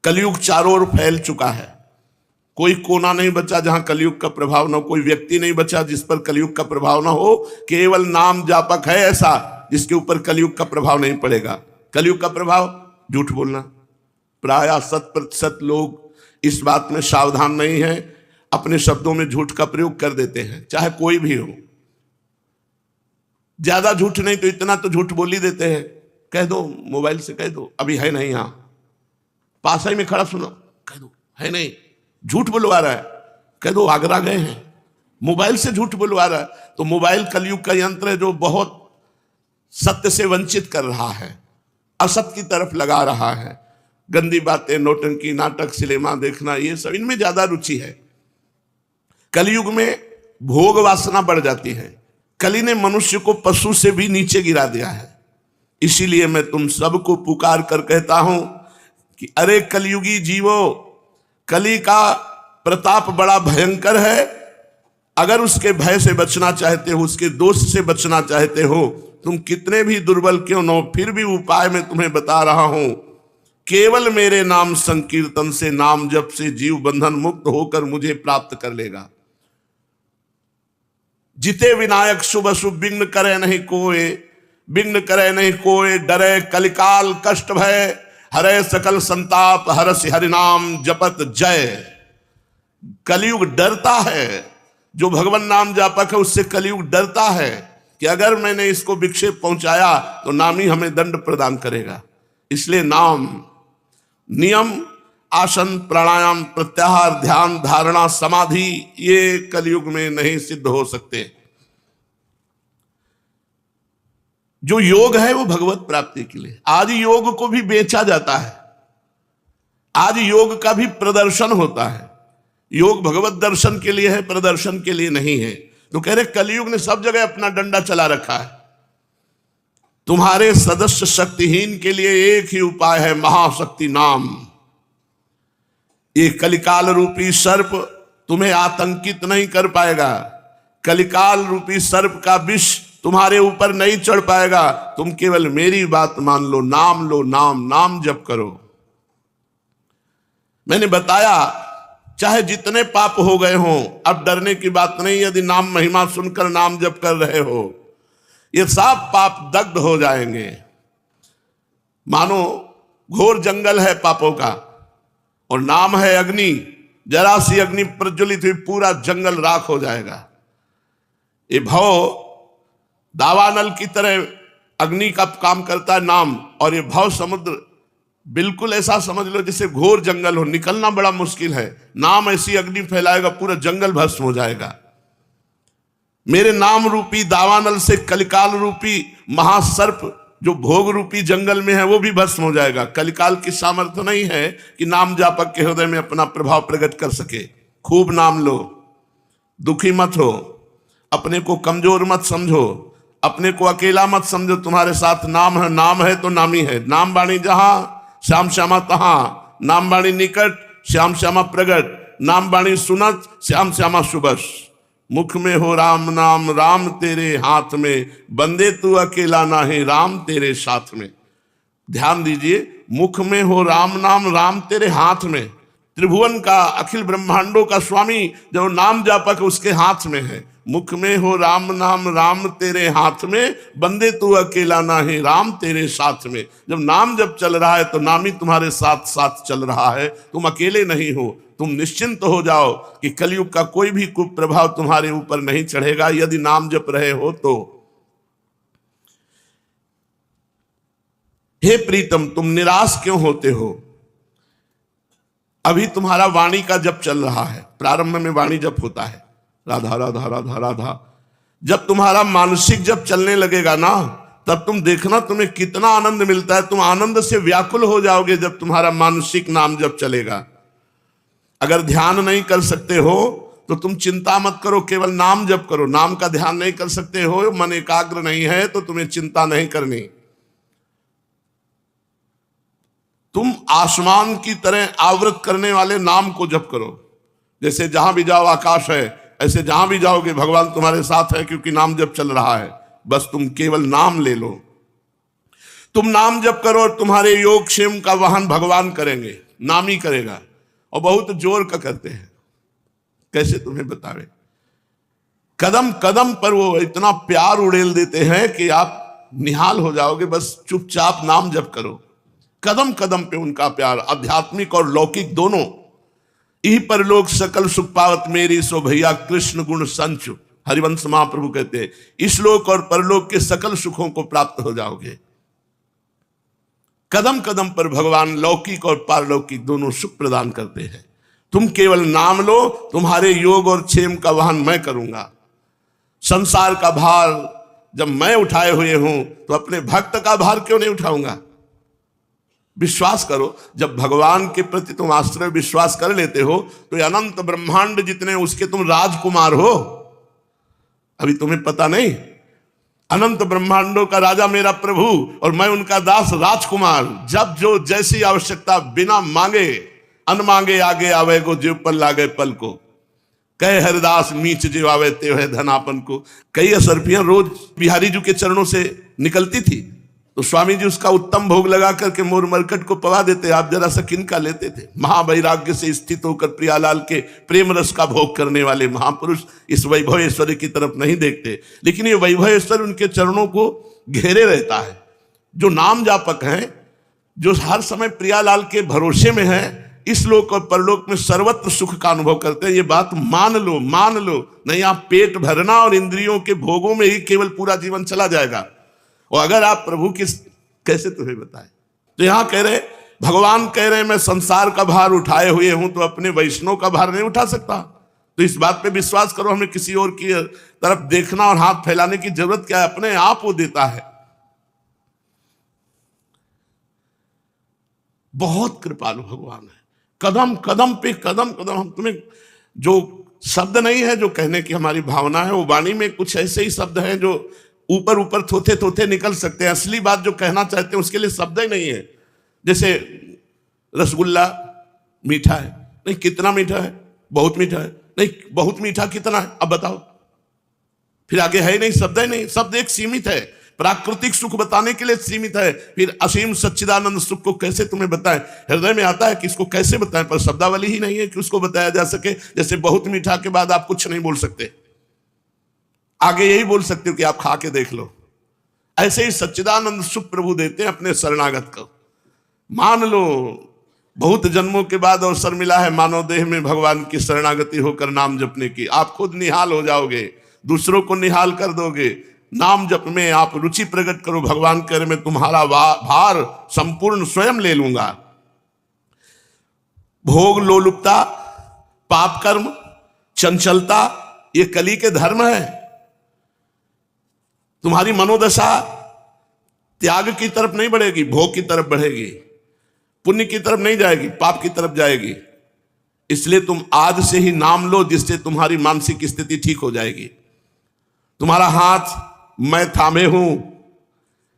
कलयुग चारों ओर फैल चुका है, कोई कोना नहीं बचा जहां कलयुग का प्रभाव न हो, कोई व्यक्ति नहीं बचा जिस पर कलयुग का प्रभाव न हो। केवल नाम जापक है ऐसा जिसके ऊपर कलयुग का प्रभाव नहीं पड़ेगा। कलयुग का प्रभाव झूठ बोलना, प्राय 100% लोग इस बात में सावधान नहीं है, अपने शब्दों में झूठ का प्रयोग कर देते हैं, चाहे कोई भी हो। ज्यादा झूठ नहीं तो इतना तो झूठ बोल ही देते हैं। कह दो, मोबाइल से कह दो अभी है नहीं, यहां पास ही में खड़ा सुनो, कह दो है नहीं, झूठ बुलवा रहा है। कह दो आगरा गए हैं, मोबाइल से झूठ बुलवा रहा है। तो मोबाइल कलयुग का यंत्र है जो बहुत सत्य से वंचित कर रहा है, असत्य की तरफ लगा रहा है। गंदी बातें, नौटंकी, नाटक, सिनेमा देखना, ये सब इनमें ज्यादा रुचि है। कलयुग में भोग वासना बढ़ जाती है। कली ने मनुष्य को पशु से भी नीचे गिरा दिया है। इसीलिए मैं तुम सबको पुकार कर कहता हूं कि अरे कलयुगी जीवो, कली का प्रताप बड़ा भयंकर है। अगर उसके भय से बचना चाहते हो, उसके दोष से बचना चाहते हो, तुम कितने भी दुर्बल क्यों न हो, फिर भी उपाय मैं तुम्हें बता रहा हूं। केवल मेरे नाम संकीर्तन से, नाम जप से जीव बंधन मुक्त होकर मुझे प्राप्त कर लेगा। जिते विनायक शुभ अशुभ विघ्न करे नहीं कोय, विघ्न करे नहीं कोय, डरे कलिकाल कष्ट भय, हरे सकल संताप, हरसि हरिनाम जपत जय। कलयुग डरता है, जो भगवान नाम जापक है उससे कलयुग डरता है कि अगर मैंने इसको विक्षेप पहुंचाया तो नाम ही हमें दंड प्रदान करेगा। इसलिए नाम, नियम, आसन, प्राणायाम, प्रत्याहार, ध्यान, धारणा, समाधि, ये कलयुग में नहीं सिद्ध हो सकते। जो योग है वो भगवत प्राप्ति के लिए। आज योग को भी बेचा जाता है, आज योग का भी प्रदर्शन होता है। योग भगवत दर्शन के लिए है, प्रदर्शन के लिए नहीं है। तो कह रहे कलयुग ने सब जगह अपना डंडा चला रखा है। तुम्हारे सदस्य शक्तिहीन के लिए एक ही उपाय है, महाशक्ति नाम। ये कलिकाल रूपी सर्प तुम्हें आतंकित नहीं कर पाएगा। कलिकाल रूपी सर्प का विष तुम्हारे ऊपर नहीं चढ़ पाएगा। तुम केवल मेरी बात मान लो, नाम लो, नाम नाम जप करो। मैंने बताया चाहे जितने पाप हो गए हों, अब डरने की बात नहीं। यदि नाम महिमा सुनकर नाम जप कर रहे हो, ये सब पाप दग्ध हो जाएंगे। मानो घोर जंगल है पापों का और नाम है अग्नि, जरा सी अग्नि प्रज्वलित हुई पूरा जंगल राख हो जाएगा। ये भव दावानल की तरह अग्नि का काम करता है नाम, और ये भव समुद्र बिल्कुल ऐसा समझ लो जैसे घोर जंगल हो, निकलना बड़ा मुश्किल है। नाम ऐसी अग्नि फैलाएगा पूरा जंगल भस्म हो जाएगा। मेरे नाम रूपी दावानल से कलिकाल रूपी महासर्प जो भोग रूपी जंगल में है वो भी भस्म हो जाएगा। कलिकाल की सामर्थ्य नहीं है कि नाम जापक के हृदय में अपना प्रभाव प्रकट कर सके। खूब नाम लो, दुखी मत हो, अपने को कमजोर मत समझो, अपने को अकेला मत समझो। तुम्हारे साथ नाम है तो नामी है। नाम बाणी जहां श्याम श्यामा तहां, नाम बाणी निकट श्याम श्यामा प्रगट, नाम बाणी सुनत श्याम श्यामा सुबस। मुख में हो राम नाम, राम तेरे हाथ में, बंदे तू अकेला नाही, राम तेरे साथ में। ध्यान दीजिए, मुख में हो राम नाम, राम तेरे हाथ में। त्रिभुवन का, अखिल ब्रह्मांडों का स्वामी जो नाम जापक उसके हाथ में है। मुख में हो राम नाम, राम तेरे हाथ में, बंदे तू अकेला नाही, राम तेरे साथ में। जब नाम जब चल रहा है तो नाम ही तुम्हारे साथ साथ चल रहा है, तुम अकेले नहीं हो। तुम निश्चिंत हो जाओ कि कलयुग का कोई भी कुप्रभाव तुम्हारे ऊपर नहीं चढ़ेगा यदि नाम जप रहे हो तो। हे प्रीतम, तुम निराश क्यों होते हो? अभी तुम्हारा वाणी का जप चल रहा है। प्रारंभ में वाणी जप होता है, राधा राधा राधा राधा। जब तुम्हारा मानसिक जप चलने लगेगा ना, तब तुम देखना तुम्हें कितना आनंद मिलता है। तुम आनंद से व्याकुल हो जाओगे जब तुम्हारा मानसिक नाम जप चलेगा। अगर ध्यान नहीं कर सकते हो तो तुम चिंता मत करो, केवल नाम जप करो। नाम का ध्यान नहीं कर सकते हो, मन एकाग्र नहीं है, तो तुम्हें चिंता नहीं करनी। तुम आसमान की तरह आवृत करने वाले नाम को जप करो। जैसे जहां भी जाओ आकाश है, ऐसे जहां भी जाओगे भगवान तुम्हारे साथ है, क्योंकि नाम जप चल रहा है। बस तुम केवल नाम ले लो। तुम नाम जप करो और तुम्हारे योग क्षेम का वाहन भगवान करेंगे। नाम ही करेगा, और बहुत जोर का करते हैं। कैसे तुम्हें बतावे, कदम कदम पर वो इतना प्यार उड़ेल देते हैं कि आप निहाल हो जाओगे। बस चुपचाप नाम जप करो, कदम कदम पे उनका प्यार, आध्यात्मिक और लौकिक दोनों। ई परलोक सकल सुख पावत मेरी, सो भैया कृष्ण गुण संचु। हरिवंश महाप्रभु कहते हैं इस लोक और परलोक के सकल सुखों को प्राप्त हो जाओगे। कदम कदम पर भगवान लौकिक और पारलौकिक दोनों सुख प्रदान करते हैं। तुम केवल नाम लो, तुम्हारे योग और क्षेम का वहन मैं करूंगा। संसार का भार जब मैं उठाए हुए हूं तो अपने भक्त का भार क्यों नहीं उठाऊंगा। विश्वास करो, जब भगवान के प्रति तुम आश्रय विश्वास कर लेते हो तो ये अनंत ब्रह्मांड जितने उसके तुम राजकुमार हो। अभी तुम्हें पता नहीं, अनंत ब्रह्मांडों का राजा मेरा प्रभु और मैं उनका दास राजकुमार। जब जो जैसी आवश्यकता बिना मांगे अन मांगे आगे आवे गो, जीव पर लागे पल को। कहे हरिदास मीच जीव आवे ते है धनापन को। कई असरफियां रोज बिहारी जी के चरणों से निकलती थी तो स्वामी जी उसका उत्तम भोग लगा करके मोर मरकट को पवा देते। आप जरा सा किनका लेते थे। महावैराग्य से स्थित होकर प्रियालाल के प्रेम रस का भोग करने वाले महापुरुष इस वैभवेश्वरी की तरफ नहीं देखते, लेकिन ये वैभवेश्वर उनके चरणों को घेरे रहता है। जो नाम जापक हैं, जो हर समय प्रियालाल के भरोसे में है, इस लोक और परलोक में सर्वत्र सुख का अनुभव करते हैं। ये बात मान लो, मान लो, नहीं आप पेट भरना और इंद्रियों के भोगों में ही केवल पूरा जीवन चला जाएगा। और अगर आप प्रभु की, कैसे तुम्हें बताएं। तो यहां कह रहे, भगवान कह रहे मैं संसार का भार उठाए हुए हूं तो अपने वैष्णव का भार नहीं उठा सकता। तो इस बात पे विश्वास करो, हमें किसी और की तरफ देखना और हाथ फैलाने की जरूरत क्या है। अपने आप वो देता है। बहुत कृपालु भगवान है। कदम कदम पे कदम कदम, हम तुम्हें जो शब्द नहीं है जो कहने की हमारी भावना है, वो वाणी में कुछ ऐसे ही शब्द हैं जो ऊपर ऊपर थोथे थोथे निकल सकते हैं। असली बात जो कहना चाहते हैं उसके लिए शब्द ही नहीं है। जैसे रसगुल्ला मीठा है, नहीं कितना मीठा है, बहुत मीठा है, नहीं बहुत मीठा कितना है, अब बताओ। फिर आगे है ही नहीं, शब्द ही नहीं। शब्द एक सीमित है, प्राकृतिक सुख बताने के लिए सीमित है। फिर असीम सच्चिदानंद सुख को कैसे तुम्हें बताएं। हृदय में आता है कि इसको कैसे बताएं, पर शब्दावली ही नहीं है कि उसको बताया जा सके। जैसे बहुत मीठा के बाद आप कुछ नहीं बोल सकते, आगे यही बोल सकते हो कि आप खा के देख लो। ऐसे ही सच्चिदानंद सुख प्रभु देते हैं अपने शरणागत को। मान लो बहुत जन्मों के बाद अवसर मिला है मानव देह में भगवान की शरणागति होकर नाम जपने की। आप खुद निहाल हो जाओगे, दूसरों को निहाल कर दोगे। नाम जप में आप रुचि प्रकट करो। भगवान कह रहे मैं तुम्हारा भार संपूर्ण स्वयं ले लूंगा। भोग लोलुपता, पाप कर्म, चंचलता, ये कली के धर्म है। तुम्हारी मनोदशा त्याग की तरफ नहीं बढ़ेगी, भोग की तरफ बढ़ेगी। पुण्य की तरफ नहीं जाएगी, पाप की तरफ जाएगी। इसलिए तुम आज से ही नाम लो, जिससे तुम्हारी मानसिक स्थिति ठीक हो जाएगी। तुम्हारा हाथ मैं थामे हूं।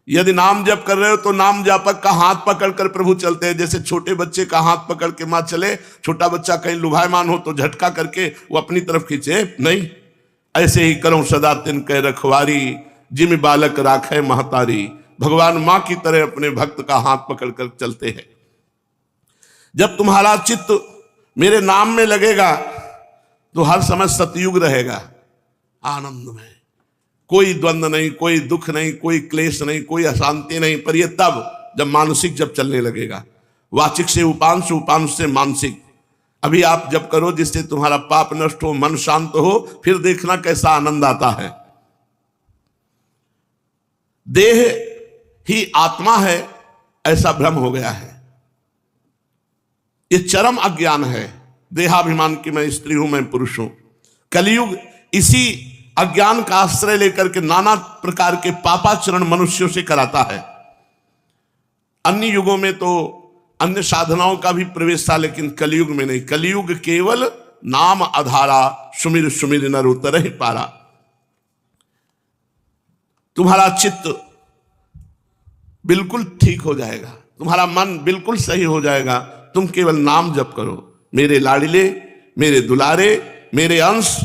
यदि नाम जप कर रहे हो तो नाम जापक का हाथ पकड़कर प्रभु चलते हैं। जैसे छोटे बच्चे का हाथ पकड़ के मां चले, छोटा बच्चा कहीं लुभायमान हो तो झटका करके वो अपनी तरफ खींचे नहीं। ऐसे ही करो सदा तिन कह रखवारी, जिम बालक राखे महतारी। भगवान मां की तरह अपने भक्त का हाथ पकड़कर चलते हैं। जब तुम्हारा चित्त मेरे नाम में लगेगा तो हर समय सतयुग रहेगा, आनंद में। कोई द्वंद्व नहीं, कोई दुख नहीं, कोई क्लेश नहीं, कोई अशांति नहीं। पर यह तब जब मानसिक जब चलने लगेगा। वाचिक से उपांश, उपांश से मानसिक। अभी आप जब करो जिससे तुम्हारा पाप नष्ट हो, मन शांत हो, फिर देखना कैसा आनंद आता है। देह ही आत्मा है ऐसा भ्रम हो गया है। यह चरम अज्ञान है, देहाभिमान की मैं स्त्री हूं, मैं पुरुष हूं। कलयुग इसी अज्ञान का आश्रय लेकर के नाना प्रकार के पापाचरण मनुष्यों से कराता है। अन्य युगों में तो अन्य साधनाओं का भी प्रवेश था, लेकिन कलयुग में नहीं। कलयुग केवल नाम आधारा, सुमिर सुमिर नर उतर ही पारा। तुम्हारा चित्त बिल्कुल ठीक हो जाएगा, तुम्हारा मन बिल्कुल सही हो जाएगा। तुम केवल नाम जप करो, मेरे लाडिले, मेरे दुलारे, मेरे अंश।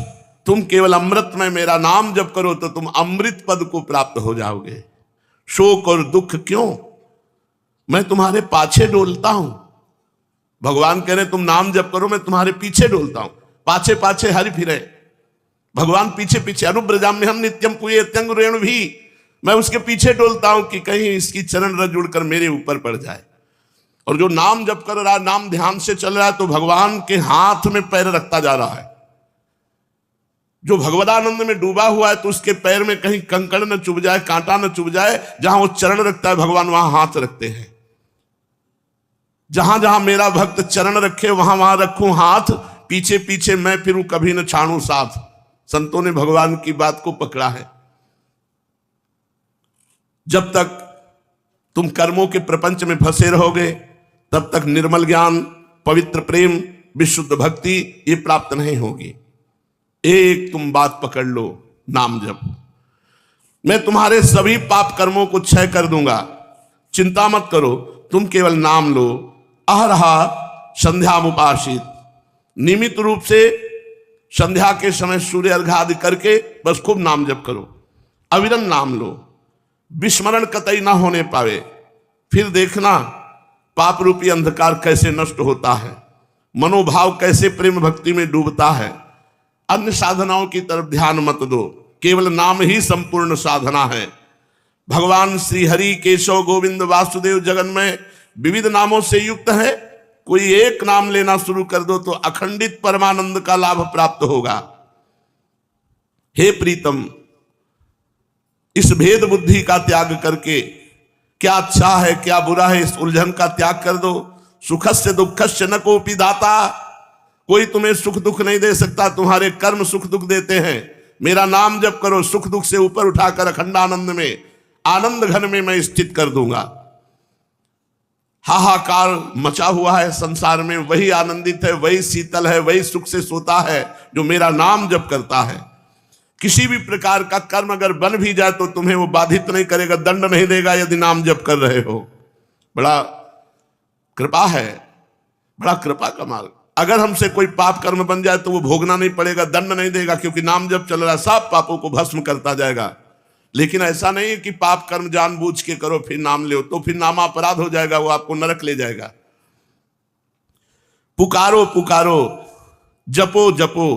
तुम केवल अमृत में मेरा नाम जप करो तो तुम अमृत पद को प्राप्त हो जाओगे। शोक और दुख क्यों, मैं तुम्हारे पाछे डोलता हूं। भगवान कह रहे तुम नाम जप करो, मैं तुम्हारे पीछे डोलता हूं, पाछे पाछे हरि फिरे। भगवान पीछे पीछे, अनुब्रजाम्य हम नित्यम पुए त्यंग रेणु भी, मैं उसके पीछे डोलता हूं कि कहीं इसकी चरण रज उड़कर मेरे ऊपर पड़ जाए। और जो नाम जप कर रहा है, नाम ध्यान से चल रहा है, तो भगवान के हाथ में पैर रखता जा रहा है। जो भगवदानंद में डूबा हुआ है, तो उसके पैर में कहीं कंकड़ न चुभ जाए, कांटा न चुभ जाए। जहां वो चरण रखता है भगवान, वहां हाथ रखते हैं। जहां जहां मेरा भक्त चरण रखे, वहां वहां रखूं हाथ, पीछे पीछे मैं फिरूं, कभी न छाड़ू साथ। संतों ने भगवान की बात को पकड़ा है। जब तक तुम कर्मों के प्रपंच में फंसे रहोगे, तब तक निर्मल ज्ञान, पवित्र प्रेम, विशुद्ध भक्ति ये प्राप्त नहीं होगी। एक तुम बात पकड़ लो, नाम जप। मैं तुम्हारे सभी पाप कर्मों को क्षय कर दूंगा, चिंता मत करो, तुम केवल नाम लो। अहरहा संध्यामुपासित, नियमित रूप से संध्या के समय सूर्य अर्घ आदि करके बस खूब नाम जप करो, अविरल नाम लो, विस्मरण कतई ना होने पावे। फिर देखना पाप रूपी अंधकार कैसे नष्ट होता है, मनोभाव कैसे प्रेम भक्ति में डूबता है। अन्य साधनाओं की तरफ ध्यान मत दो, केवल नाम ही संपूर्ण साधना है। भगवान श्री हरि, केशव, गोविंद, वासुदेव जगन में विविध नामों से युक्त है। कोई एक नाम लेना शुरू कर दो तो अखंडित परमानंद का लाभ प्राप्त होगा। हे प्रीतम, इस भेद बुद्धि का त्याग करके क्या अच्छा है क्या बुरा है, इस उलझन का त्याग कर दो। सुखस्य दुःखस्य न कोपि दाता, कोई तुम्हें सुख दुख नहीं दे सकता, तुम्हारे कर्म सुख दुख देते हैं। मेरा नाम जप करो, सुख दुख से ऊपर उठाकर अखंडानंद में, आनंद घन में मैं स्थित कर दूंगा। हाहाकार मचा हुआ है संसार में, वही आनंदित है, वही शीतल है, वही सुख से सोता है जो मेरा नाम जप करता है। किसी भी प्रकार का कर्म अगर बन भी जाए तो तुम्हें वो बाधित नहीं करेगा, दंड नहीं देगा यदि नाम जप कर रहे हो। बड़ा कृपा है, बड़ा कृपा का मार्ग। अगर हमसे कोई पाप कर्म बन जाए तो वो भोगना नहीं पड़ेगा, दंड नहीं देगा, क्योंकि नाम जप चल रहा है, सब पापों को भस्म करता जाएगा। लेकिन ऐसा नहीं है कि पाप कर्म जानबूझ के करो फिर नाम लो, तो फिर नामा अपराध हो जाएगा, वो आपको नरक ले जाएगा। पुकारो पुकारो, जपो जपो,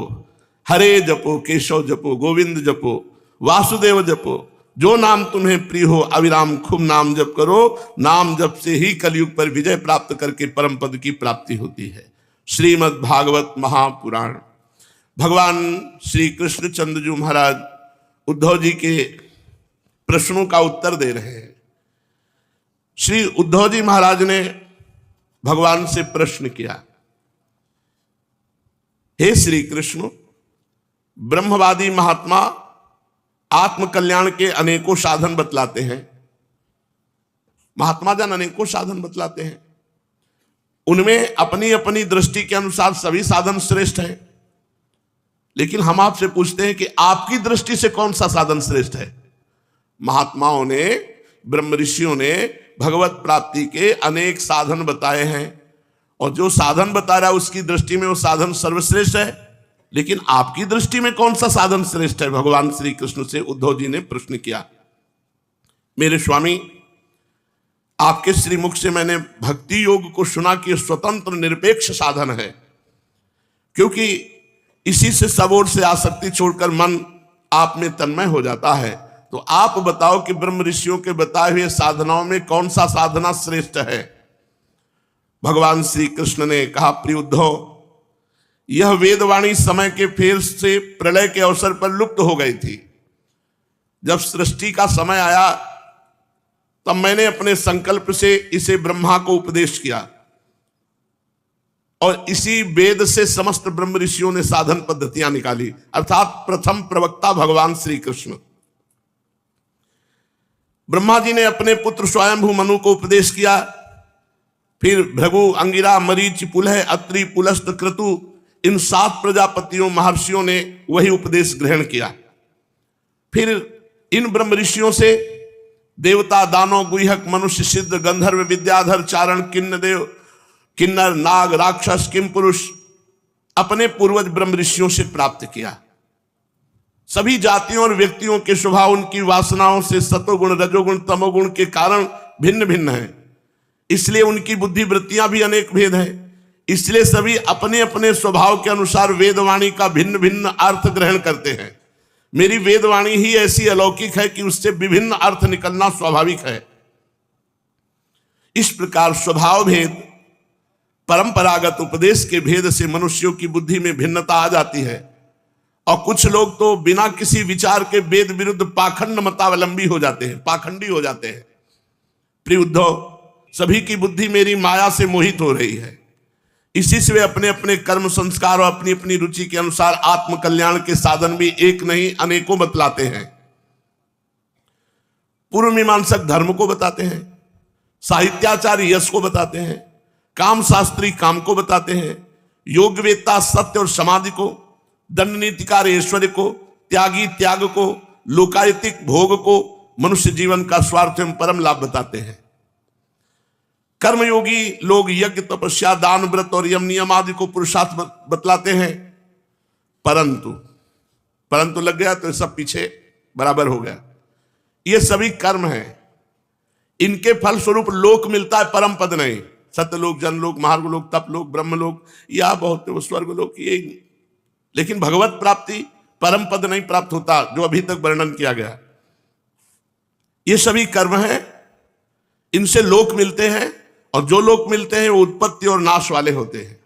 हरे जपो, केशव जपो, गोविंद जपो, वासुदेव जपो, जो नाम तुम्हें प्रिय हो अविराम खूब नाम जप करो। नाम जप से ही कलयुग पर विजय प्राप्त करके परम पद की प्राप्ति होती है। श्रीमद् भागवत महापुराण। भगवान श्री कृष्ण चंद्र जी महाराज उद्धव जी के प्रश्नों का उत्तर दे रहे हैं। श्री उद्धव जी महाराज ने भगवान से प्रश्न किया, हे श्री कृष्ण, ब्रह्मवादी महात्मा आत्म कल्याण के अनेकों साधन बतलाते हैं। महात्मा जन अनेकों साधन बतलाते हैं, उनमें अपनी अपनी दृष्टि के अनुसार सभी साधन श्रेष्ठ हैं। लेकिन हम आपसे पूछते हैं कि आपकी दृष्टि से कौन सा साधन श्रेष्ठ है? महात्माओं ने, ब्रह्म ऋषियों ने भगवत प्राप्ति के अनेक साधन बताए हैं, और जो साधन बता रहा है उसकी दृष्टि में वो साधन सर्वश्रेष्ठ है। लेकिन आपकी दृष्टि में कौन सा साधन श्रेष्ठ है? भगवान श्री कृष्ण से उद्धव जी ने प्रश्न किया। मेरे स्वामी, आपके श्रीमुख से मैंने भक्ति योग को सुना कि स्वतंत्र निरपेक्ष साधन है, क्योंकि इसी से सब ओर से आसक्ति छोड़कर मन आप में तन्मय हो जाता है। तो आप बताओ कि ब्रह्म ऋषियों के बताए हुए साधनाओं में कौन सा साधना श्रेष्ठ है? भगवान श्री कृष्ण ने कहा, प्रिय उद्धव, यह वेदवाणी समय के फेर से प्रलय के अवसर पर लुप्त हो गई थी। जब सृष्टि का समय आया तब मैंने अपने संकल्प से इसे ब्रह्मा को उपदेश किया, और इसी वेद से समस्त ब्रह्म ऋषियों ने साधन पद्धतियां निकाली। अर्थात प्रथम प्रवक्ता भगवान श्री कृष्ण। ब्रह्मा जी ने अपने पुत्र स्वयंभू मनु को उपदेश किया, फिर भृगु, अंगिरा, मरीचि, पुलह, अत्रि, पुलस्त, क्रतु, इन 7 प्रजापतियों महर्षियों ने वही उपदेश ग्रहण किया। फिर इन ब्रह्म ऋषियों से देवता, दानव, गुह्यक, मनुष्य, सिद्ध, गंधर्व, विद्याधर, चारण, किन्नदेव, किन्नर, नाग, राक्षस, किम पुरुष अपने पूर्वज ब्रह्म ऋषियों से प्राप्त किया। सभी जातियों और व्यक्तियों के स्वभाव उनकी वासनाओं से सतोगुण, रजोगुण, तमोगुण के कारण भिन्न भिन्न है, इसलिए उनकी बुद्धि वृत्तियां भी अनेक भेद है। इसलिए सभी अपने अपने स्वभाव के अनुसार वेदवाणी का भिन्न भिन्न अर्थ ग्रहण करते हैं। मेरी वेदवाणी ही ऐसी अलौकिक है कि उससे विभिन्न अर्थ निकलना स्वाभाविक है। इस प्रकार स्वभाव भेद, परंपरागत उपदेश के भेद से मनुष्यों की बुद्धि में भिन्नता आ जाती है और कुछ लोग तो बिना किसी विचार के वेद विरुद्ध पाखंड मतावलंबी हो जाते हैं, पाखंडी हो जाते हैं। प्रिय उद्धव, सभी की बुद्धि मेरी माया से मोहित हो रही है। इसी से वे अपने अपने कर्म संस्कार और अपनी अपनी रुचि के अनुसार आत्म कल्याण के साधन भी एक नहीं अनेकों बतलाते हैं। पूर्व मीमांसक धर्म को बताते हैं, साहित्याचार्य यश को बताते हैं, काम शास्त्री काम को बताते हैं, योगवेत्ता सत्य और समाधि को, दंड नीतिकार ऐश्वर्य को, त्यागी त्याग को, लोकायतिक भोग को, मनुष्य जीवन का स्वार्थ एवं परम लाभ बताते हैं। कर्मयोगी लोग यज्ञ, तपस्या, दान, व्रत और यम नियम आदि को पुरुषार्थ बतलाते हैं। परंतु लग गया तो सब पीछे बराबर हो गया। ये सभी कर्म हैं, इनके फल स्वरूप लोक मिलता है, परम पद नहीं। सत्यलोक, जनलोक, महार्गलोक, तपलोक, ब्रह्मलोक या बहुत स्वर्गलोक, ये। लेकिन भगवत प्राप्ति, परम पद नहीं प्राप्त होता, जो अभी तक वर्णन किया गया। ये सभी कर्म हैं, इनसे लोक मिलते हैं और जो लोक मिलते हैं वो उत्पत्ति और नाश वाले होते हैं।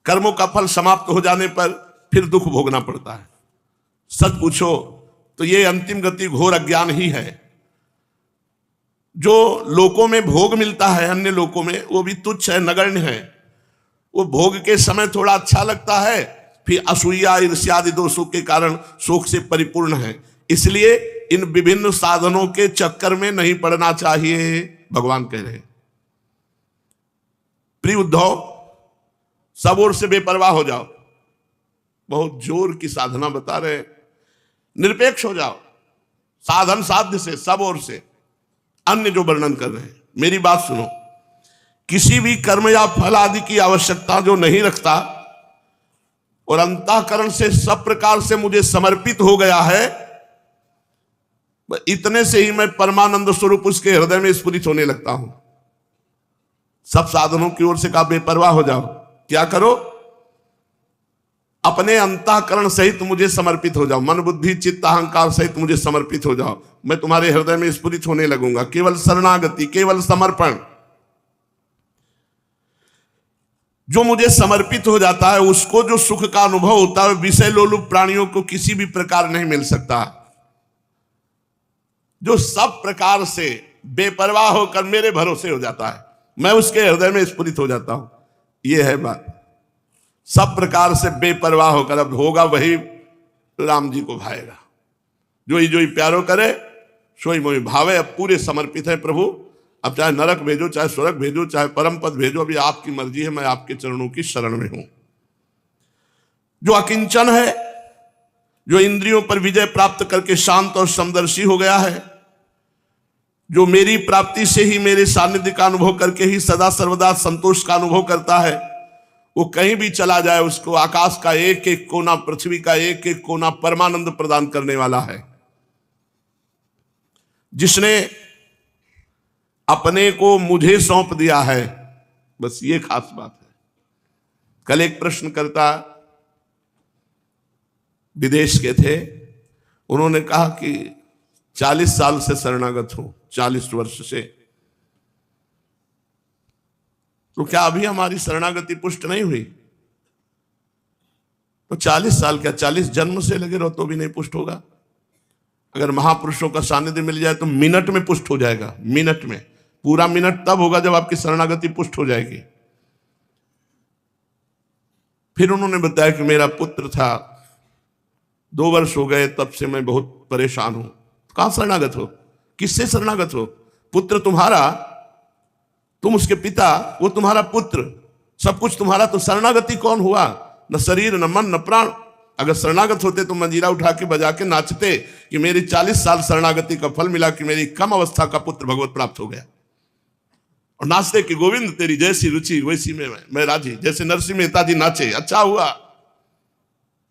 कर्मों का फल समाप्त हो जाने पर फिर दुख भोगना पड़ता है। सच पूछो तो ये अंतिम गति घोर अज्ञान ही है। जो लोकों में भोग मिलता है, अन्य लोकों में, वो भी तुच्छ है, नगण्य है। वो भोग के समय थोड़ा अच्छा लगता है, फिर असूया, ईर्ष्या आदि दोषों के कारण शोक से परिपूर्ण है। इसलिए इन विभिन्न साधनों के चक्कर में नहीं पड़ना चाहिए, भगवान कह रहे हैं। प्रिय उद्धव, सब ओर से बेपरवाह हो जाओ। बहुत जोर की साधना बता रहे हैं। निरपेक्ष हो जाओ, साधन साध्य से, सब ओर से। अन्य जो वर्णन कर रहे हैं, मेरी बात सुनो। किसी भी कर्म या फल आदि की आवश्यकता जो नहीं रखता और अंतःकरण से सब प्रकार से मुझे समर्पित हो गया है, इतने से ही मैं परमानंद स्वरूप उसके हृदय में स्फुरित होने लगता हूं। सब साधनों की ओर से कहा बेपरवाह हो जाओ। क्या करो? अपने अंतःकरण सहित मुझे समर्पित हो जाओ, मन बुद्धि चित्त अहंकार सहित मुझे समर्पित हो जाओ। मैं तुम्हारे हृदय में स्फुरित होने लगूंगा। केवल शरणागति, केवल समर्पण। जो मुझे समर्पित हो जाता है उसको जो सुख का अनुभव होता है, विषय लोलुप प्राणियों को किसी भी प्रकार नहीं मिल सकता। जो सब प्रकार से बेपरवाह होकर मेरे भरोसे हो जाता है, मैं उसके हृदय में स्फुरित हो जाता हूं। यह है बात। सब प्रकार से बेपरवाह होकर, अब होगा वही राम जी को भाएगा। जो ही प्यारो करे सोई मोई भावे। अब पूरे समर्पित है प्रभु। अब चाहे नरक भेजो, चाहे स्वर्ग भेजो, चाहे परम पद भेजो, अभी आपकी मर्जी है। मैं आपके चरणों की शरण में हूं। जो अकिंचन है, जो इंद्रियों पर विजय प्राप्त करके शांत और समदर्शी हो गया है, जो मेरी प्राप्ति से ही, मेरे सानिध्य का अनुभव करके ही सदा सर्वदा संतोष का अनुभव करता है, वो कहीं भी चला जाए उसको आकाश का एक एक कोना, पृथ्वी का एक एक कोना परमानंद प्रदान करने वाला है। जिसने अपने को मुझे सौंप दिया है, बस ये खास बात है। कल एक प्रश्नकर्ता विदेश के थे, उन्होंने कहा कि 40 साल से शरणागत हूं, 40 वर्ष से, तो क्या अभी हमारी शरणागति पुष्ट नहीं हुई? तो 40 साल क्या, 40 जन्म से लगे रहो तो भी नहीं पुष्ट होगा। अगर महापुरुषों का सानिध्य मिल जाए तो मिनट में पुष्ट हो जाएगा। मिनट में, पूरा मिनट तब होगा जब आपकी शरणागति पुष्ट हो जाएगी। फिर उन्होंने बताया कि मेरा पुत्र था, 2 वर्ष हो गए, तब से मैं बहुत परेशान हूं। कहां शरणागत हो? किससे शरणागत हो? पुत्र तुम्हारा, तुम उसके पिता, वो तुम्हारा पुत्र, सब कुछ तुम्हारा, तो शरणागति कौन हुआ? न शरीर, न मन, न प्राण। अगर शरणागत होते तो मंजीरा उठा के बजा के नाचते कि मेरी 40 साल शरणागति का फल मिला, कि मेरी कम अवस्था का पुत्र भगवत प्राप्त हो गया। और नाचते कि गोविंद तेरी जैसी रुचि वैसी में मैं राजी, जैसे नरसिंह मेहता जी नाचे, अच्छा हुआ।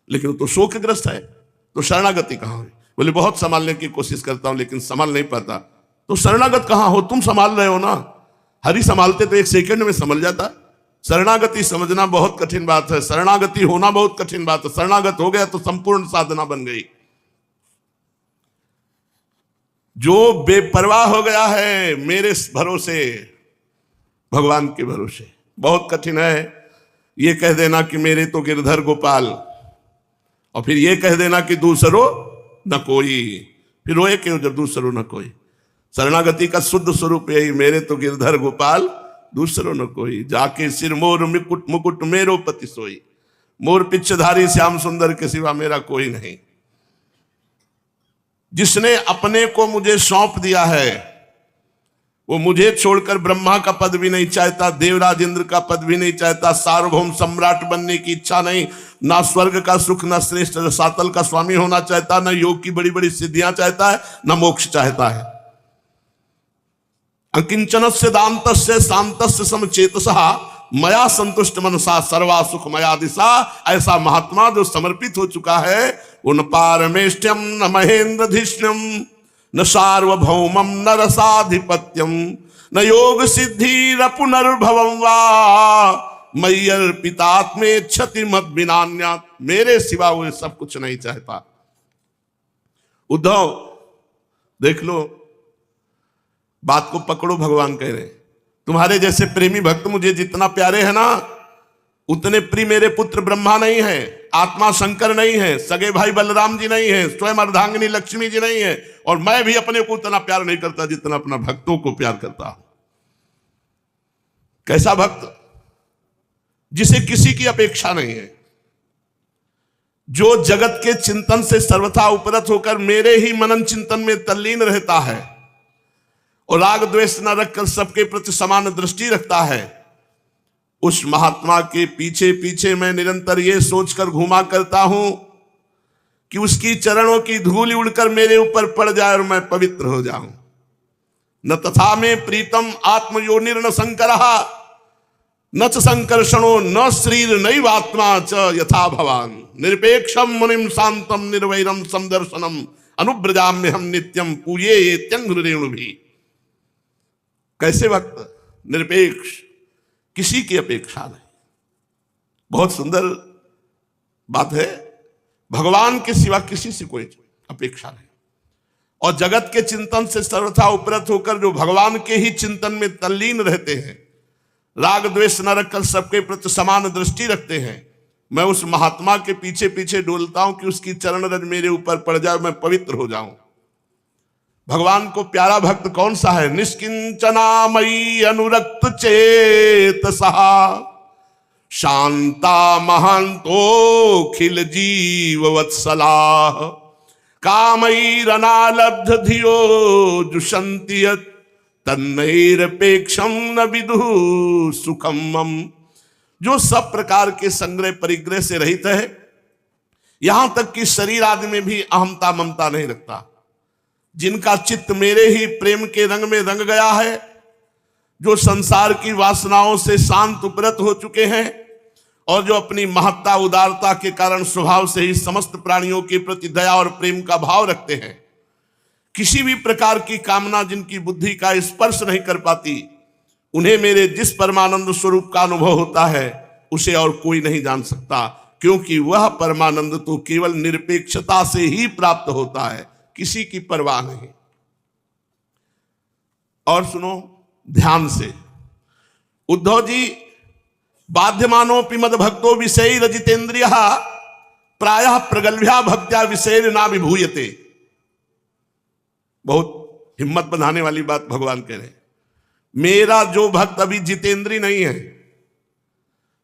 लेकिन वो तो शोकग्रस्त है, तो शरणागति कहां हुई? बोले बहुत संभालने की कोशिश करता हूं लेकिन संभाल नहीं पाता। तो शरणागत कहां हो? तुम संभाल रहे हो ना। हरि संभालते तो 1 सेकंड में संभल जाता। शरणागति समझना बहुत कठिन बात है, शरणागति होना बहुत कठिन बात है। शरणागत हो गया तो संपूर्ण साधना बन गई। जो बेपरवाह हो गया है मेरे भरोसे, भगवान के भरोसे, बहुत कठिन है ये कह देना कि मेरे तो गिरधर गोपाल, और फिर ये कह देना कि दूसरो न कोई, फिर रोए क्यों जब दूसरो न कोई। शरणागति का शुद्ध स्वरूप यही, मेरे तो गिरधर गोपाल दूसरो न कोई, जाके सिर मोर मुकुट मुकुट मेरो पति सोई, मोर पिच्छधारी श्याम सुंदर के सिवा मेरा कोई नहीं। जिसने अपने को मुझे सौंप दिया है वो मुझे छोड़कर ब्रह्मा का पद भी नहीं चाहता, देवराज इंद्र का पद भी नहीं चाहता, सार्वभौम सम्राट बनने की इच्छा नहीं, ना स्वर्ग का सुख, ना श्रेष्ठ सातल का स्वामी होना चाहता, ना योग की बड़ी बड़ी सिद्धियां चाहता है, ना मोक्ष चाहता है। अकिंचनस्य दान्तस्य शान्तस्य समचेतसः मया संतुष्ट मनसा सर्वा सुख मया दिशा। ऐसा महात्मा जो समर्पित हो चुका है, उन पारमेष्ठ्यम न महेंद्रधिष्ण्यम न सार्वभौमम न रसाधिपत्यम न योग सिद्धि न पुनर्भवम वा मय्यर्पितात्मे क्षति मत विनान्यात्। मेरे सिवा वो सब कुछ नहीं चाहता। उद्धव देख लो, बात को पकड़ो। भगवान कह रहे तुम्हारे जैसे प्रेमी भक्त मुझे जितना प्यारे है ना, उतने प्रिय मेरे पुत्र ब्रह्मा नहीं है, आत्मा शंकर नहीं है, सगे भाई बलराम जी नहीं है, स्वयं अर्धांगिनी लक्ष्मी जी नहीं है, और मैं भी अपने को उतना प्यार नहीं करता जितना अपना भक्तों को प्यार करता हूं। कैसा भक्त? जिसे किसी की अपेक्षा नहीं है, जो जगत के चिंतन से सर्वथा उपरत होकर मेरे ही मनन चिंतन में तल्लीन रहता है और राग द्वेष न रखकर सबके प्रति समान दृष्टि रखता है। उस महात्मा के पीछे पीछे मैं निरंतर ये सोचकर घूमा करता हूं कि उसकी चरणों की धूल उड़कर मेरे ऊपर पड़ जाए और मैं पवित्र हो जाऊं। न तथा में प्रीतम आत्मयोनिर्न शंकरः न च संकर्षणो न शरीर नैवात्मा च यथा भवान निरपेक्षम मुनिम शांतम निर्वैरम समदर्शनम अनुब्रजाम्य हम नित्यम पूये ये त्यंग भी। कैसे भक्त? निरपेक्ष, किसी की अपेक्षा नहीं। बहुत सुंदर बात है, भगवान के सिवा किसी से कोई अपेक्षा नहीं, और जगत के चिंतन से सर्वथा उपरत होकर जो भगवान के ही चिंतन में तल्लीन रहते हैं, राग द्वेष न रखकर सबके प्रति समान दृष्टि रखते हैं, मैं उस महात्मा के पीछे पीछे डोलता हूं कि उसकी चरण रज मेरे ऊपर पड़ जाए, मैं पवित्र हो जाऊं। भगवान को प्यारा भक्त कौन सा है? निष्किंचनामयी अनुरक्त चेतसा शांता महांतो खिल जीव वत्सला कामैरनालब्ध धियो जुषन्ति यत् तन्नैरपेक्षम न विदुः सुखम मम। जो सब प्रकार के संग्रह परिग्रह से रहित है, यहां तक कि शरीर आदि में भी अहमता ममता नहीं रखता, जिनका चित्त मेरे ही प्रेम के रंग में रंग गया है, जो संसार की वासनाओं से शांत उपरत हो चुके हैं और जो अपनी महत्ता उदारता के कारण स्वभाव से ही समस्त प्राणियों के प्रति दया और प्रेम का भाव रखते हैं, किसी भी प्रकार की कामना जिनकी बुद्धि का स्पर्श नहीं कर पाती, उन्हें मेरे जिस परमानंद स्वरूप का अनुभव होता है उसे और कोई नहीं जान सकता, क्योंकि वह परमानंद तो केवल निरपेक्षता से ही प्राप्त होता है, किसी की परवाह नहीं। और सुनो ध्यान से, उद्धव जी, बाध्यमानोपि मद भक्तो विषय रजितेन्द्रिय प्रायः प्रगल्भ्या भक्त्या विषय ना विभूयते। बहुत हिम्मत बढ़ाने वाली बात भगवान कह रहे हैं। मेरा जो भक्त अभी जितेंद्री नहीं है,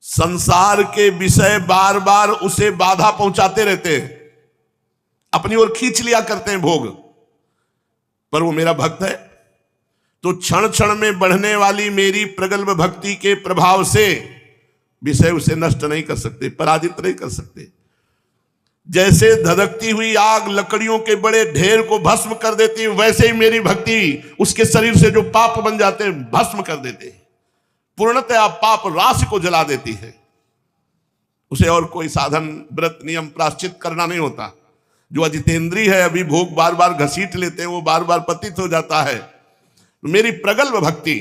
संसार के विषय बार बार उसे बाधा पहुंचाते रहते हैं, अपनी ओर खींच लिया करते हैं भोग, पर वो मेरा भक्त है तो क्षण क्षण में बढ़ने वाली मेरी प्रगल्भ भक्ति के प्रभाव से विषय उसे नष्ट नहीं कर सकते, पराजित नहीं कर सकते। जैसे धधकती हुई आग लकड़ियों के बड़े ढेर को भस्म कर देती है, वैसे ही मेरी भक्ति उसके शरीर से जो पाप बन जाते हैं भस्म कर देते हैं, पूर्णतया पाप राशि को जला देती है। उसे और कोई साधन व्रत नियम प्राश्चित करना नहीं होता। जो अजितेंद्री है, अभी भोग बार बार घसीट लेते हैं, वो बार बार पतित हो जाता है। मेरी प्रगल्भ भक्ति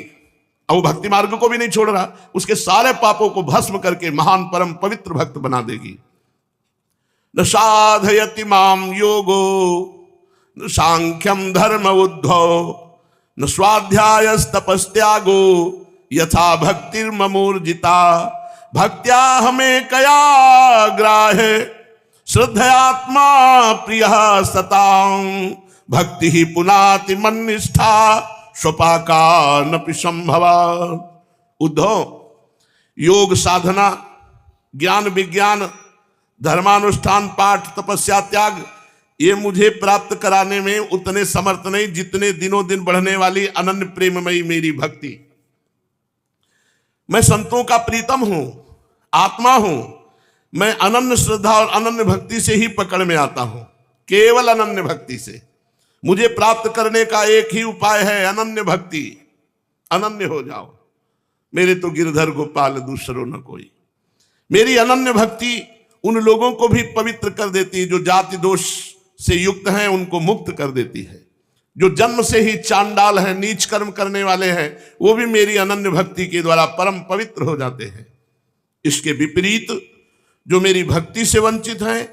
अब वो भक्ति मार्ग को भी नहीं छोड़ रहा, उसके सारे पापों को भस्म करके महान परम पवित्र भक्त बना देगी। न साधयति माम योगो न सांख्यम धर्म उद्धव न स्वाध्यायस्तपस्त्यागो यथा भक्तिर्ममूर्जिता भक्त्या हमें कया ग्राहे श्रद्धयात्मा प्रिय सतां भक्ति ही पुनाति मन्निष्ठा स्वपाका नपि संभवा। उद्धव, योग साधना, ज्ञान विज्ञान, धर्मानुष्ठान, पाठ, तपस्या, त्याग, ये मुझे प्राप्त कराने में उतने समर्थ नहीं जितने दिनों दिन बढ़ने वाली अनन्य प्रेममयी मेरी भक्ति। मैं संतों का प्रीतम हूं, आत्मा हूं। मैं अनन्य श्रद्धा और अनन्य भक्ति से ही पकड़ में आता हूं, केवल अनन्य भक्ति से। मुझे प्राप्त करने का एक ही उपाय है, अनन्य भक्ति। अनन्य हो जाओ, मेरे तो गिरधर गोपाल दूसरों न कोई। मेरी अनन्य भक्ति उन लोगों को भी पवित्र कर देती है जो जाति दोष से युक्त हैं, उनको मुक्त कर देती है। जो जन्म से ही चांडाल हैं, नीच कर्म करने वाले हैं, वो भी मेरी अनन्य भक्ति के द्वारा परम पवित्र हो जाते हैं। इसके विपरीत जो मेरी भक्ति से वंचित हैं,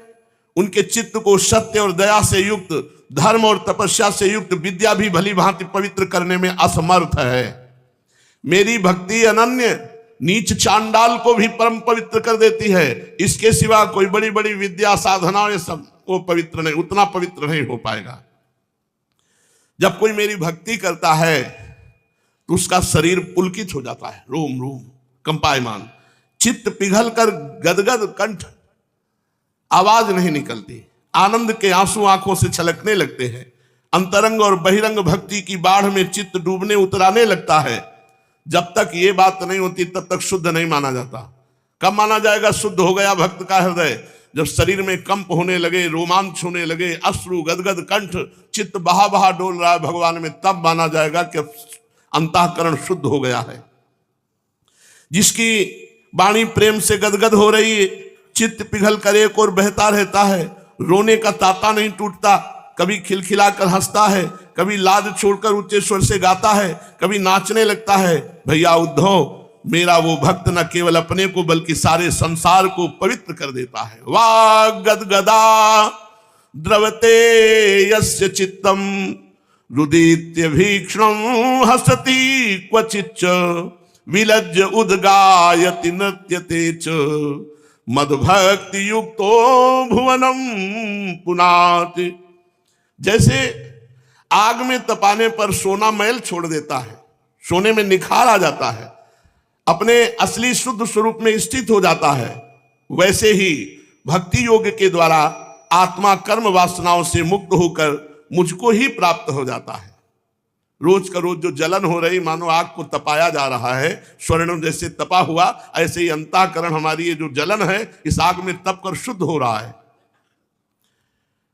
उनके चित्त को सत्य और दया से युक्त, धर्म और तपस्या से युक्त विद्या भी भली भांति पवित्र करने में असमर्थ है। मेरी भक्ति अनन्य नीच चांडाल को भी परम पवित्र कर देती है। इसके सिवा कोई बड़ी बड़ी विद्या, साधना, ये सब वो पवित्र नहीं, उतना पवित्र नहीं हो पाएगा। जब कोई मेरी भक्ति करता है तो उसका शरीर पुलकित हो जाता है, रोम रोम कंपायमान, चित्त पिघल कर गदगद, कंठ आवाज नहीं निकलती, आनंद के आंसू आंखों से छलकने लगते हैं। अंतरंग और बहिरंग भक्ति की बाढ़ में चित्त डूबने उतराने लगता है। जब तक ये बात नहीं होती तब तक शुद्ध नहीं माना जाता। कब माना जाएगा शुद्ध हो गया भक्त का हृदय? जब शरीर में कंप होने लगे, रोमांच होने लगे, अश्रु गदगद कंठ, चित्त बहा बहा डोल रहा है भगवान में, तब माना जाएगा कि अंतःकरण शुद्ध हो गया है। जिसकी वाणी प्रेम से गदगद हो रही है, चित्त पिघल कर एक और बहता रहता है, रोने का तांता नहीं टूटता, कभी खिलखिलाकर हंसता है, कभी लाज छोड़कर ऊंचे स्वर से गाता है, कभी नाचने लगता है। भैया उद्धव, मेरा वो भक्त न केवल अपने को बल्कि सारे संसार को पवित्र कर देता है। वाग गदगदा द्रवते यस्य चित्तम रुदित्य भीक्षणं हसति क्वचिच्च विलज्ज उद्गायति नृत्यते च मदभक्ति युक्तो भुवनम पुनाति। जैसे आग में तपाने पर सोना मैल छोड़ देता है, सोने में निखार आ जाता है, अपने असली शुद्ध स्वरूप में स्थित हो जाता है, वैसे ही भक्ति योग के द्वारा आत्मा कर्म वासनाओं से मुक्त होकर मुझको ही प्राप्त हो जाता है। रोज का रोज जो जलन हो रही, मानो आग को तपाया जा रहा है, स्वर्ण जैसे तपा हुआ, ऐसे ही अंतःकरण हमारी ये जो जलन है इस आग में तप कर शुद्ध हो रहा है,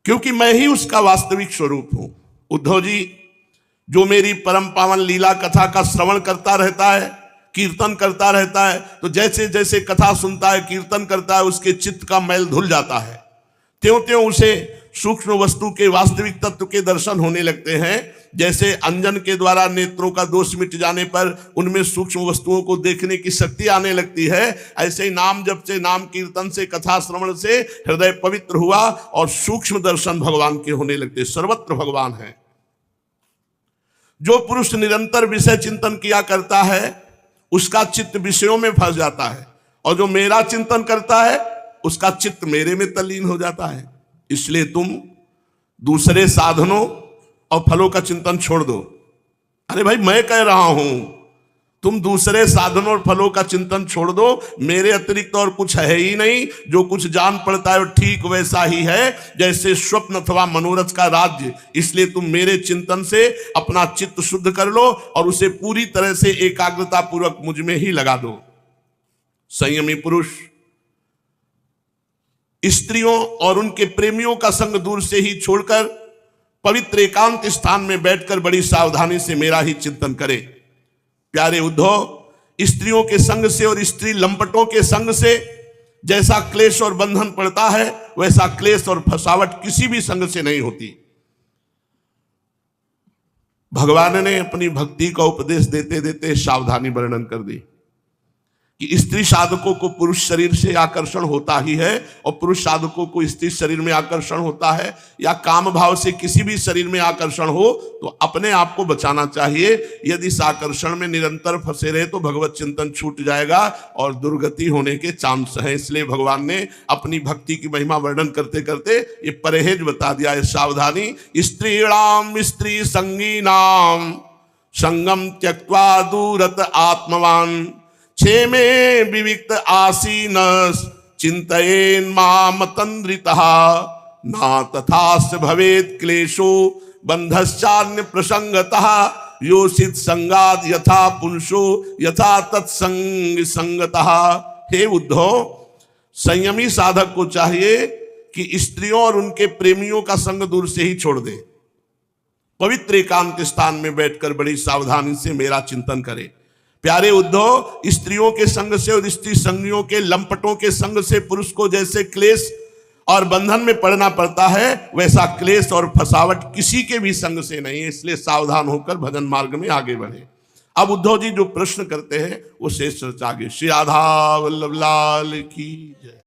क्योंकि मैं ही उसका वास्तविक स्वरूप हूं। उद्धव जी, जो मेरी परम पावन लीला कथा का श्रवण करता रहता है, कीर्तन करता रहता है, तो जैसे जैसे कथा सुनता है, कीर्तन करता है, उसके चित्त का मैल धुल जाता है। त्यों त्यों उसे सूक्ष्म वस्तु के वास्तविक तत्व के दर्शन होने लगते हैं। जैसे अंजन के द्वारा नेत्रों का दोष मिट जाने पर उनमें सूक्ष्म वस्तुओं को देखने की शक्ति आने लगती है, ऐसे ही नाम जप से, नाम कीर्तन से, कथा श्रवण से हृदय पवित्र हुआ और सूक्ष्म दर्शन भगवान के होने लगते। सर्वत्र भगवान है। जो पुरुष निरंतर विषय चिंतन किया करता है उसका चित्त विषयों में फंस जाता है, और जो मेरा चिंतन करता है उसका चित्त मेरे में तल्लीन हो जाता है। इसलिए तुम दूसरे साधनों और फलों का चिंतन छोड़ दो। अरे भाई, मैं कह रहा हूं, तुम दूसरे साधनों और फलों का चिंतन छोड़ दो। मेरे अतिरिक्त और कुछ है ही नहीं। जो कुछ जान पड़ता है वो ठीक वैसा ही है जैसे स्वप्न अथवा मनोरथ का राज्य। इसलिए तुम मेरे चिंतन से अपना चित्त शुद्ध कर लो और उसे पूरी तरह से एकाग्रता पूर्वक मुझ में ही लगा दो। संयमी पुरुष स्त्रियों और उनके प्रेमियों का संग दूर से ही छोड़कर पवित्र एकांत स्थान में बैठकर बड़ी सावधानी से मेरा ही चिंतन करे। प्यारे उद्धव, स्त्रियों के संग से और स्त्री लंपटों के संग से जैसा क्लेश और बंधन पड़ता है, वैसा क्लेश और फसावट किसी भी संग से नहीं होती। भगवान ने अपनी भक्ति का उपदेश देते देते सावधानी वर्णन कर दी कि स्त्री साधकों को पुरुष शरीर से आकर्षण होता ही है और पुरुष साधकों को स्त्री शरीर में आकर्षण होता है, या काम भाव से किसी भी शरीर में आकर्षण हो तो अपने आप को बचाना चाहिए। यदि इस आकर्षण में निरंतर फंसे रहे तो भगवत चिंतन छूट जाएगा और दुर्गति होने के चांस है। इसलिए भगवान ने अपनी भक्ति की महिमा वर्णन करते करते ये परहेज बता दिया है, सावधानी। स्त्रीणाम स्त्री संगीनाम संगम त्यक्त्वा दूरत आत्मवान क्षेमे विविक्त आसीन चिंतयेन माम तंद्रितः ना तथास्य भवेत् क्लेशो बंधश्चान्य प्रसंगतः योषित संगाद यथा पुरुषो यथा तत्संग संगतः। हे उद्धव, संयमी साधक को चाहिए कि स्त्रियों और उनके प्रेमियों का संग दूर से ही छोड़ दे, पवित्र एकांत स्थान में बैठकर बड़ी सावधानी से मेरा चिंतन करे। प्यारे उद्धव, स्त्रियों के संग से और स्त्री संगियों के लंपटों के संग से पुरुष को जैसे क्लेश और बंधन में पड़ना पड़ता है, वैसा क्लेश और फसावट किसी के भी संग से नहीं है। इसलिए सावधान होकर भजन मार्ग में आगे बढ़े। अब उद्धव जी जो प्रश्न करते हैं वो शेष चर्चा आगे। श्री राधा वल्लभ लाल की जय।